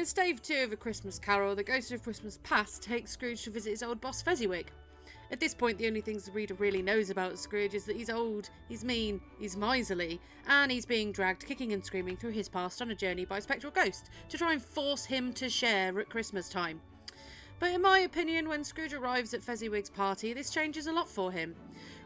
In stave 2 of A Christmas Carol, the ghost of Christmas Past takes Scrooge to visit his old boss Fezziwig. At this point, the only things the reader really knows about Scrooge is that he's old, he's mean, he's miserly, and he's being dragged kicking and screaming through his past on a journey by a spectral ghost to try and force him to share at Christmas time. But in my opinion, when Scrooge arrives at Fezziwig's party, this changes a lot for him.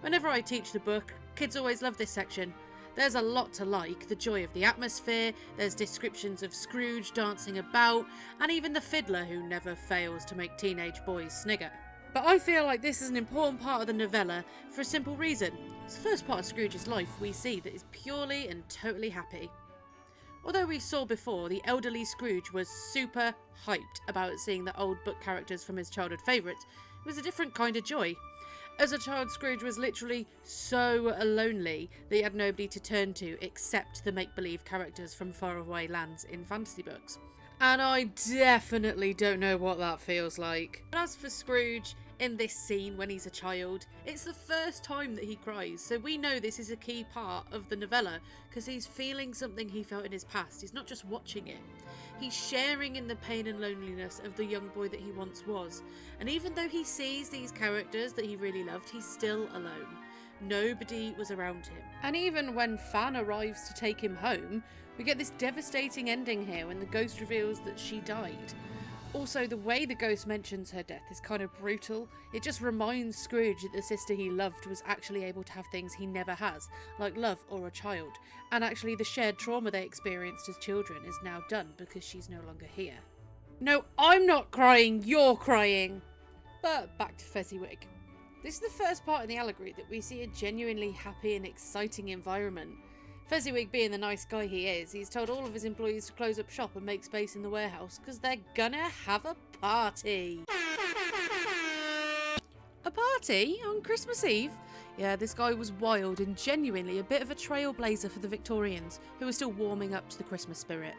Whenever I teach the book, kids always love this section. There's a lot to like: the joy of the atmosphere, there's descriptions of Scrooge dancing about, and even the fiddler who never fails to make teenage boys snigger. But I feel like this is an important part of the novella for a simple reason. It's the first part of Scrooge's life we see that is purely and totally happy. Although we saw before, the elderly Scrooge was super hyped about seeing the old book characters from his childhood favourites, it was a different kind of joy. As a child, Scrooge was literally so lonely that he had nobody to turn to except the make-believe characters from faraway lands in fantasy books. And I definitely don't know what that feels like. And as for Scrooge, in this scene when he's a child, it's the first time that he cries, so we know this is a key part of the novella because he's feeling something he felt in his past. He's not just watching it, he's sharing in the pain and loneliness of the young boy that he once was. And even though he sees these characters that he really loved, he's still alone. Nobody was around him. And even when Fan arrives to take him home, we get this devastating ending here when the ghost reveals that she died. Also, the way the ghost mentions her death is kind of brutal. It just reminds Scrooge that the sister he loved was actually able to have things he never has, like love or a child. And actually the shared trauma they experienced as children is now done because she's no longer here. No, I'm not crying, you're crying! But back to Fezziwig. This is the first part in the allegory that we see a genuinely happy and exciting environment. Fezziwig, being the nice guy he is, he's told all of his employees to close up shop and make space in the warehouse because they're gonna have a party. A party? On Christmas Eve? Yeah, this guy was wild and genuinely a bit of a trailblazer for the Victorians, who were still warming up to the Christmas spirit.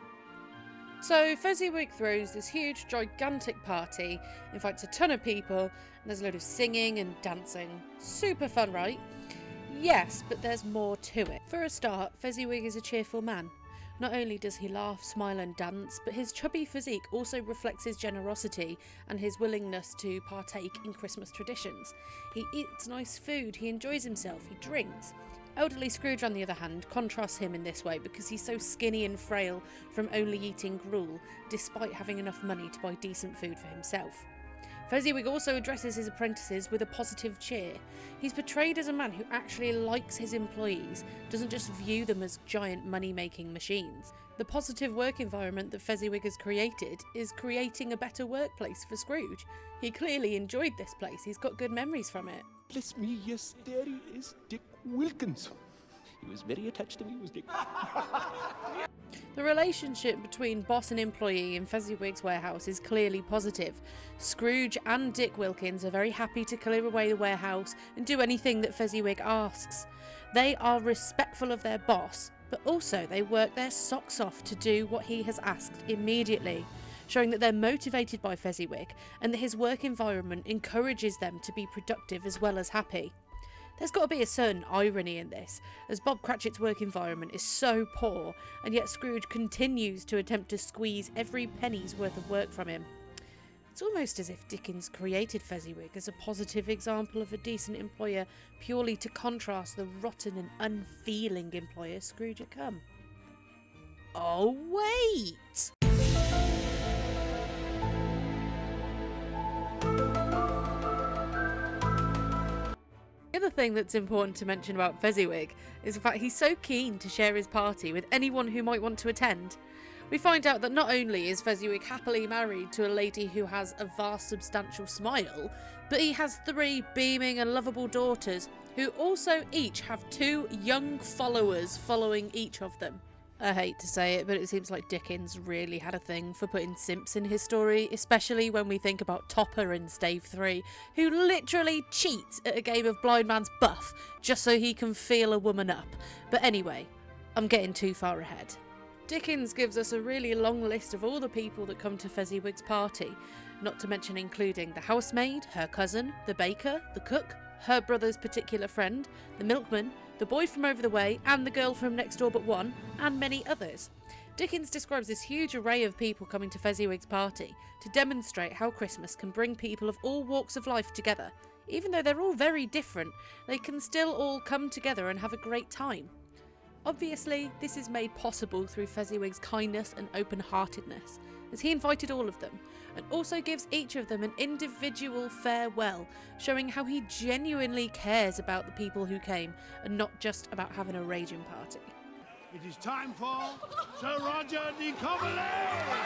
So Fezziwig throws this huge, gigantic party, invites a ton of people, and there's a load of singing and dancing. Super fun, right? Yes, but there's more to it. For a start, Fezziwig is a cheerful man. Not only does he laugh, smile and dance, but his chubby physique also reflects his generosity and his willingness to partake in Christmas traditions. He eats nice food, he enjoys himself, he drinks. Elderly Scrooge, on the other hand, contrasts him in this way because he's so skinny and frail from only eating gruel, despite having enough money to buy decent food for himself. Fezziwig also addresses his apprentices with a positive cheer. He's portrayed as a man who actually likes his employees, doesn't just view them as giant money-making machines. The positive work environment that Fezziwig has created is creating a better workplace for Scrooge. He clearly enjoyed this place, he's got good memories from it. Bless me, yes, there he is, Dick Wilkins. He was very attached to me, was Dick. The relationship between boss and employee in Fezziwig's warehouse is clearly positive. Scrooge and Dick Wilkins are very happy to clear away the warehouse and do anything that Fezziwig asks. They are respectful of their boss, but also they work their socks off to do what he has asked immediately, showing that they're motivated by Fezziwig and that his work environment encourages them to be productive as well as happy. There's got to be a certain irony in this, as Bob Cratchit's work environment is so poor, and yet Scrooge continues to attempt to squeeze every penny's worth of work from him. It's almost as if Dickens created Fezziwig as a positive example of a decent employer purely to contrast the rotten and unfeeling employer Scrooge had become. Oh wait! The other thing that's important to mention about Fezziwig is the fact he's so keen to share his party with anyone who might want to attend. We find out that not only is Fezziwig happily married to a lady who has a vast substantial smile, but he has 3 beaming and lovable daughters who also each have 2 young followers following each of them. I hate to say it, but it seems like Dickens really had a thing for putting simps in his story, especially when we think about Topper in Stave 3, who literally cheats at a game of blind man's buff just so he can feel a woman up. But anyway, I'm getting too far ahead. Dickens gives us a really long list of all the people that come to Fezziwig's party, not to mention including the housemaid, her cousin, the baker, the cook, her brother's particular friend, the milkman, the boy from over the way, and the girl from next door but one, and many others. Dickens describes this huge array of people coming to Fezziwig's party to demonstrate how Christmas can bring people of all walks of life together. Even though they're all very different, they can still all come together and have a great time. Obviously, this is made possible through Fezziwig's kindness and open-heartedness, as he invited all of them, and also gives each of them an individual farewell, showing how he genuinely cares about the people who came, and not just about having a raging party. It is time for Sir Roger de Coverley!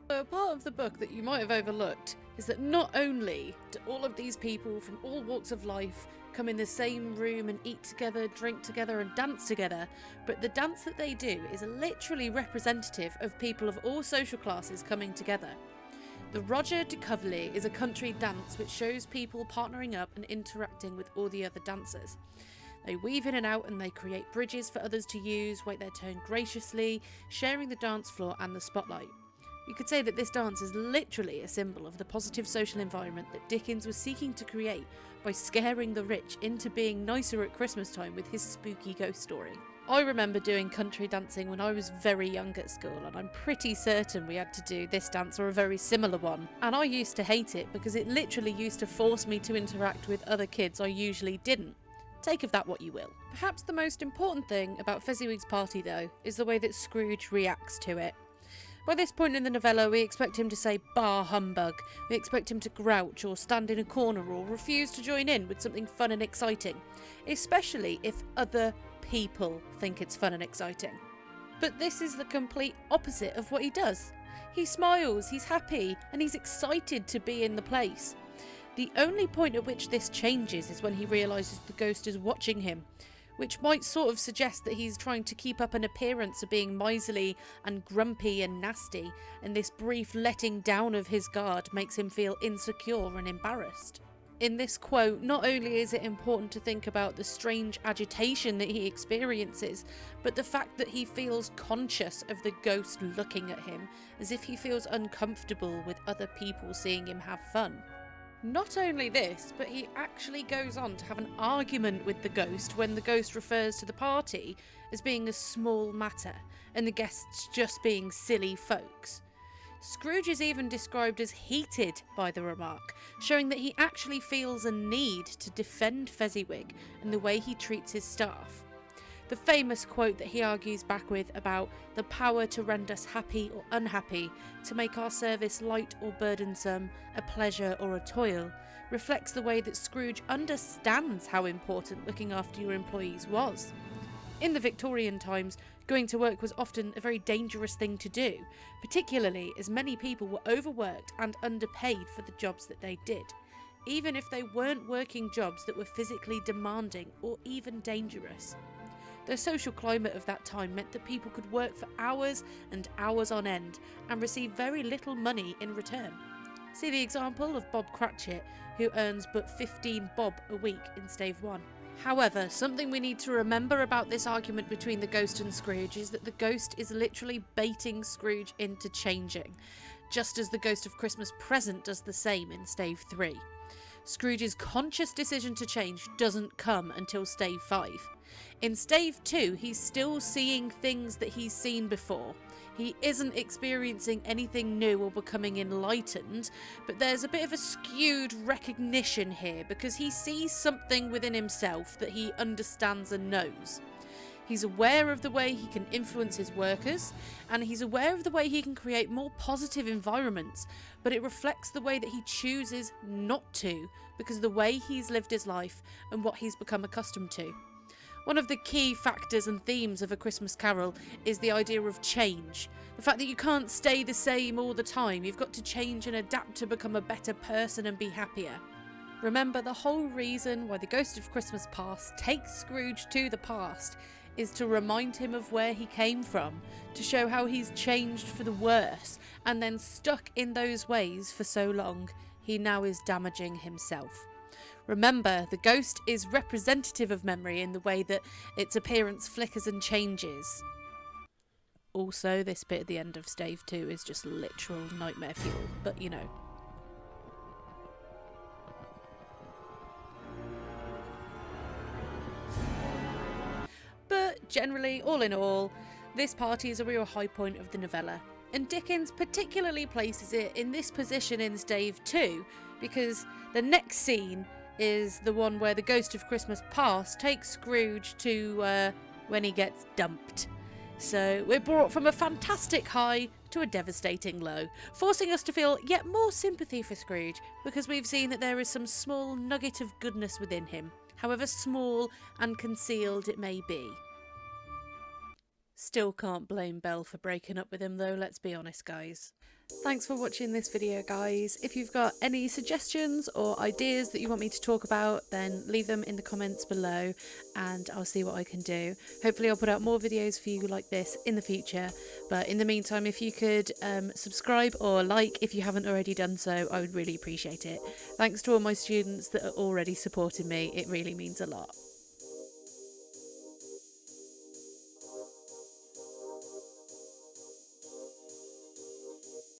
So a part of the book that you might have overlooked is that not only do all of these people from all walks of life come in the same room and eat together, drink together and dance together, but the dance that they do is literally representative of people of all social classes coming together. The Roger de Coverley is a country dance which shows people partnering up and interacting with all the other dancers. They weave in and out and they create bridges for others to use, wait their turn graciously, sharing the dance floor and the spotlight. You could say that this dance is literally a symbol of the positive social environment that Dickens was seeking to create by scaring the rich into being nicer at Christmas time with his spooky ghost story. I remember doing country dancing when I was very young at school, and I'm pretty certain we had to do this dance or a very similar one. And I used to hate it because it literally used to force me to interact with other kids I usually didn't. Take of that what you will. Perhaps the most important thing about Fezziwig's party, though, is the way that Scrooge reacts to it. By this point in the novella, we expect him to say "bah humbug," we expect him to grouch or stand in a corner or refuse to join in with something fun and exciting, especially if other people think it's fun and exciting. But this is the complete opposite of what he does. He smiles, he's happy, and he's excited to be in the place. The only point at which this changes is when he realises the ghost is watching him, which might sort of suggest that he's trying to keep up an appearance of being miserly and grumpy and nasty, and this brief letting down of his guard makes him feel insecure and embarrassed. In this quote, not only is it important to think about the strange agitation that he experiences, but the fact that he feels conscious of the ghost looking at him, as if he feels uncomfortable with other people seeing him have fun. Not only this, but he actually goes on to have an argument with the ghost when the ghost refers to the party as being a small matter and the guests just being silly folks. Scrooge is even described as heated by the remark, showing that he actually feels a need to defend Fezziwig and the way he treats his staff. The famous quote that he argues back with about the power to render us happy or unhappy, to make our service light or burdensome, a pleasure or a toil, reflects the way that Scrooge understands how important looking after your employees was. In the Victorian times, going to work was often a very dangerous thing to do, particularly as many people were overworked and underpaid for the jobs that they did, even if they weren't working jobs that were physically demanding or even dangerous. The social climate of that time meant that people could work for hours and hours on end and receive very little money in return. See the example of Bob Cratchit, who earns but 15 bob a week in Stave 1. However, something we need to remember about this argument between the ghost and Scrooge is that the ghost is literally baiting Scrooge into changing, just as the Ghost of Christmas Present does the same in Stave 3. Scrooge's conscious decision to change doesn't come until Stave 5. In Stave 2, he's still seeing things that he's seen before. He isn't experiencing anything new or becoming enlightened, but there's a bit of a skewed recognition here because he sees something within himself that he understands and knows. He's aware of the way he can influence his workers, and he's aware of the way he can create more positive environments, but it reflects the way that he chooses not to because of the way he's lived his life and what he's become accustomed to. One of the key factors and themes of A Christmas Carol is the idea of change. The fact that you can't stay the same all the time. You've got to change and adapt to become a better person and be happier. Remember, the whole reason why the Ghost of Christmas Past takes Scrooge to the past is to remind him of where he came from, to show how he's changed for the worse, and then stuck in those ways for so long, he now is damaging himself. Remember, the ghost is representative of memory in the way that its appearance flickers and changes. Also, this bit at the end of Stave 2 is just literal nightmare fuel, but you know. But generally, all in all, This party is a real high point of the novella, and Dickens particularly places it in this position in Stave 2, because the next scene is the one where the Ghost of Christmas Past takes Scrooge to when he gets dumped. So we're brought from a fantastic high to a devastating low, forcing us to feel yet more sympathy for Scrooge, because we've seen that there is some small nugget of goodness within him, however small and concealed it may be. Still can't blame Belle for breaking up with him though, let's be honest guys. Thanks for watching this video guys. If you've got any suggestions or ideas that you want me to talk about, then leave them in the comments below and I'll see what I can do. Hopefully I'll put out more videos for you like this in the future, but in the meantime if you could subscribe or like if you haven't already done so, I would really appreciate it. Thanks to all my students that are already supporting me, it really means a lot.